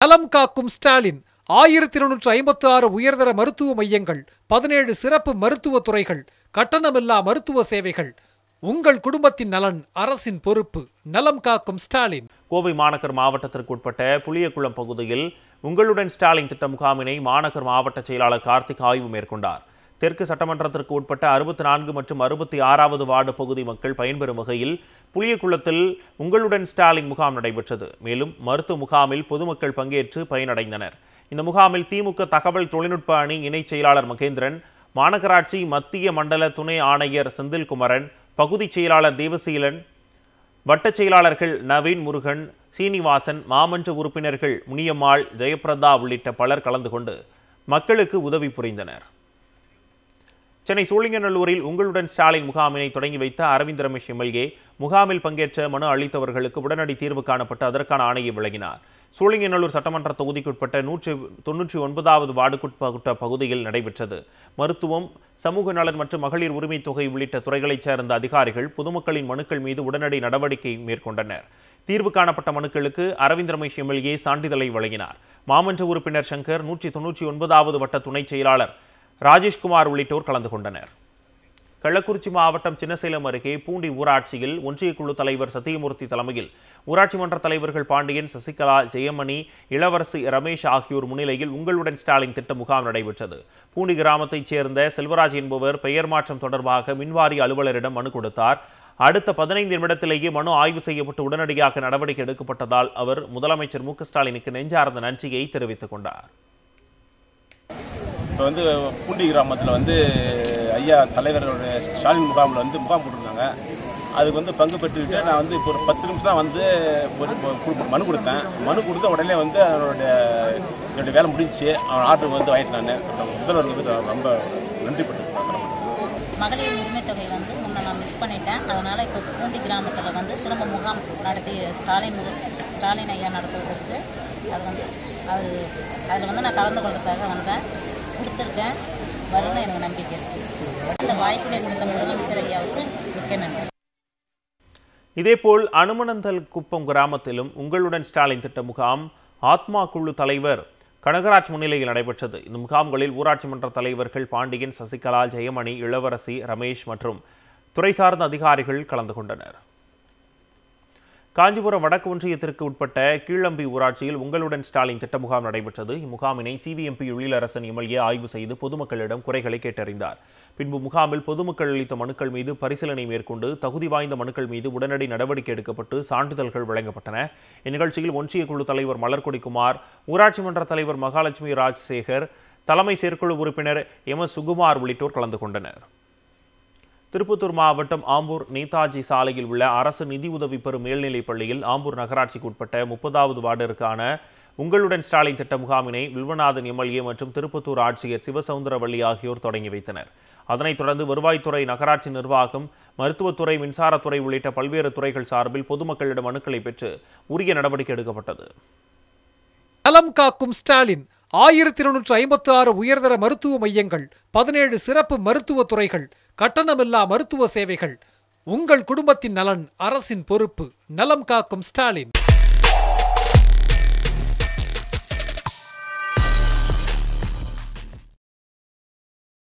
நலம் காக்கும் ஸ்டாலின் 1256 உயர்தர மருத்துவ மையங்கள், 17 சிறப்பு மருத்துவ துறைகள், கட்டணமில்லா மருத்துவ சேவைகள். உங்கள் குடும்பத்தின் நலன் அரசின் பொறுப்பு. நலம் காக்கும் ஸ்டாலின். கோவை மாநகர் மாவட்டத்திற்கு உட்பட்ட புளியகுளம் பகுதியில் உங்களுடன் ஸ்டாலின் திட்ட முகாமினை மாநகர் மாவட்ட செயலாளர் கார்த்திக் ஆய்வு மேற்கொண்டார். தெற்கு சட்டமன்றத்திற்கு உட்பட்ட 64 மற்றும் 66வது வார்டு பகுதி மக்கள் பயன்பெறும் வகையில் புளியகுளத்தில் உங்களுடன் ஸ்டாலின் முகாம் நடைபெற்றது. மேலும் மருத்துவ முகாமில் பொதுமக்கள் பங்கேற்று பயனடைந்தனர். இந்த முகாமில் திமுக தகவல் தொழில்நுட்ப அணி இணைச் செயலாளர் மகேந்திரன், மாநகராட்சி மத்திய மண்டல துணை ஆணையர் செந்தில்குமரன், பகுதி செயலாளர் தேவசீலன், வட்டச் செயலாளர்கள் நவீன், முருகன், சீனிவாசன், மாமன்ற உறுப்பினர்கள் முனியம்மாள், ஜெயபிரதா உள்ளிட்ட பலர் கலந்து கொண்டு மக்களுக்கு உதவி புரிந்தனர். சென்னை சோழிங்கநல்லூரில் உங்களுடன் ஸ்டாலின் முகாமினை தொடங்கி வைத்த அரவிந்த் ரமேஷ் எம்எல்ஏ முகாமில் பங்கேற்ற மனு அளித்தவர்களுக்கு உடனடி தீர்வு காணப்பட்டு அதற்கான ஆணையை வழங்கினார். சோழிங்கநல்லூர் சட்டமன்ற தொகுதிக்குட்பட்ட 199வது வார்டுக்குட்பட்ட பகுதியில் நடைபெற்றது. மருத்துவம், சமூக நலன் மற்றும் மகளிர் உரிமை தொகை உள்ளிட்ட துறைகளைச் சேர்ந்த அதிகாரிகள் பொதுமக்களின் மனுக்கள் மீது உடனடி நடவடிக்கை மேற்கொண்டனர். தீர்வு காணப்பட்ட மனுக்களுக்கு அரவிந்த் ரமேஷ் எம்எல்ஏ சான்றிதழை வழங்கினார். மாமன்ற உறுப்பினர் சங்கர், 199வது வட்ட துணைச் செயலாளர் ராஜேஷ்குமார் உள்ளிட்டோர் கலந்து கொண்டனர். கள்ளக்குறிச்சி மாவட்டம் சின்னசேலம் அருகே பூண்டி ஊராட்சியில் ஒன்றிய குழு தலைவர் சத்தியமூர்த்தி தலைமையில் ஊராட்சி மன்ற தலைவர்கள் பாண்டியன், சசிகலா, ஜெயமணி, இளவரசி ரமேஷ் ஆகியோர் முன்னிலையில் உங்களுடன் ஸ்டாலின் திட்ட முகாம் நடைபெற்றது. பூண்டி கிராமத்தைச் சேர்ந்த செல்வராஜ் என்பவர் பெயர் மாற்றம் தொடர்பாக மின்வாரிய அலுவலரிடம் மனு கொடுத்தார். அடுத்த 15 நிமிடத்திலேயே மனு ஆய்வு செய்யப்பட்டு உடனடியாக நடவடிக்கை எடுக்கப்பட்டதால் அவர் முதலமைச்சர் மு க ஸ்டாலினுக்கு நெஞ்சார்ந்த நன்றியை தெரிவித்துக் கொண்டார். இப்போ பூண்டி கிராமத்தில் ஐயா தலைவரோட ஸ்டாலின் முகாமில் முகாம் போட்டிருந்தாங்க. அதுக்கு பங்கு பெற்றுக்கிட்டு நான் இப்போ ஒரு 10 நிமிஷம் தான் மனு கொடுத்தேன். மனு கொடுத்த உடனே என்னுடைய வேலை முடிஞ்சிச்சு. அவன் ஆர்டர் வாங்கிட்டு நான் முதல்வருக்கு ரொம்ப நன்றிப்பட்டிருக்கேன். மகளிர் உரிமை தொகை முன்ன நான் மிஸ் பண்ணிட்டேன். அதனால் இப்போ பூண்டி கிராமத்தில் திரும்ப முகாம் நடத்தி ஸ்டாலின் ஐயா நடத்துவதற்கு அதில் நான் கலந்து கொள்றதுக்காக வந்தேன். கொடுத்துருக்கேன். வரும்னு எனக்கு நம்பிக்கை இருக்குது. இந்த வாய்ப்பினை கொடுத்த முதலமைச்சர் ஐயாவுக்கு மிக்க நன்றி. இதேபோல் அனுமனந்தல் குப்பம் கிராமத்திலும் உங்களுடன் ஸ்டாலின் திட்ட முகாம் ஆத்மா குழு தலைவர் கனகராஜ் முன்னிலையில் நடைபெற்றது. இந்த முகாம்களில் ஊராட்சி மன்ற தலைவர்கள் பாண்டியன், சசிகலா, ஜெயமணி, இளவரசி ரமேஷ் மற்றும் துறை சார்ந்த அதிகாரிகள் கலந்து கொண்டனர். காஞ்சிபுரம் வடக்கு ஒன்றியத்திற்கு உட்பட்ட கீழம்பி ஊராட்சியில் உங்களுடன் ஸ்டாலின் திட்ட முகாம் நடைபெற்றது. இம்முகாமினை சிவிஎம்பி எழிலரசன் எம்எல்ஏ ஆய்வு செய்து பொதுமக்களிடம் குறைகளை கேட்டறிந்தார். பின்பு முகாமில் பொதுமக்கள் அளித்த மனுக்கள் மீது பரிசீலனை மேற்கொண்டு தகுதி வாய்ந்த மனுக்கள் மீது உடனடி நடவடிக்கை எடுக்கப்பட்டு சான்றிதழ்கள் வழங்கப்பட்டன. இந்நிகழ்ச்சியில் ஒன்றிய குழு தலைவர் மலர்கொடி குமார், ஊராட்சி மன்ற தலைவர் மகாலட்சுமி ராஜ்சேகர், தலைமை செயற்குழு உறுப்பினர் எம்.எஸ். சுகுமார் உள்ளிட்டோர் கலந்து கொண்டனர். திருப்பத்தூர் மாவட்டம் ஆம்பூர் நேதாஜி சாலையில் உள்ள அரசு நிதி உதவி பெறும் மேல்நிலைப் பள்ளியில் ஆம்பூர் நகராட்சிக்கு உட்பட்ட 30வது வார்டிற்கான உங்களுடன் ஸ்டாலின் திட்ட முகாமினை வில்வநாதன் எம்எல்ஏ மற்றும் திருப்பத்தூர் ஆட்சியர் சிவசவுந்தரவள்ளி ஆகியோர் தொடங்கி வைத்தனர். அதனைத் தொடர்ந்து வருவாய்த்துறை, நகராட்சி நிர்வாகம், மருத்துவத்துறை, மின்சாரத்துறை உள்ளிட்ட பல்வேறு துறைகள் சார்பில் பொதுமக்களிடம் மனுக்களை பெற்று உரிய நடவடிக்கை எடுக்கப்பட்டது. நலம் காக்கும் ஸ்டாலின். 1256 உயர்தர மருத்துவ மையங்கள், 17 சிறப்பு மருத்துவ துறைகள், கட்டணமில்லா மருத்துவ சேவைகள். உங்கள் குடும்பத்தின் நலன் அரசின் பொறுப்பு. நலம் காக்கும் ஸ்டாலின்.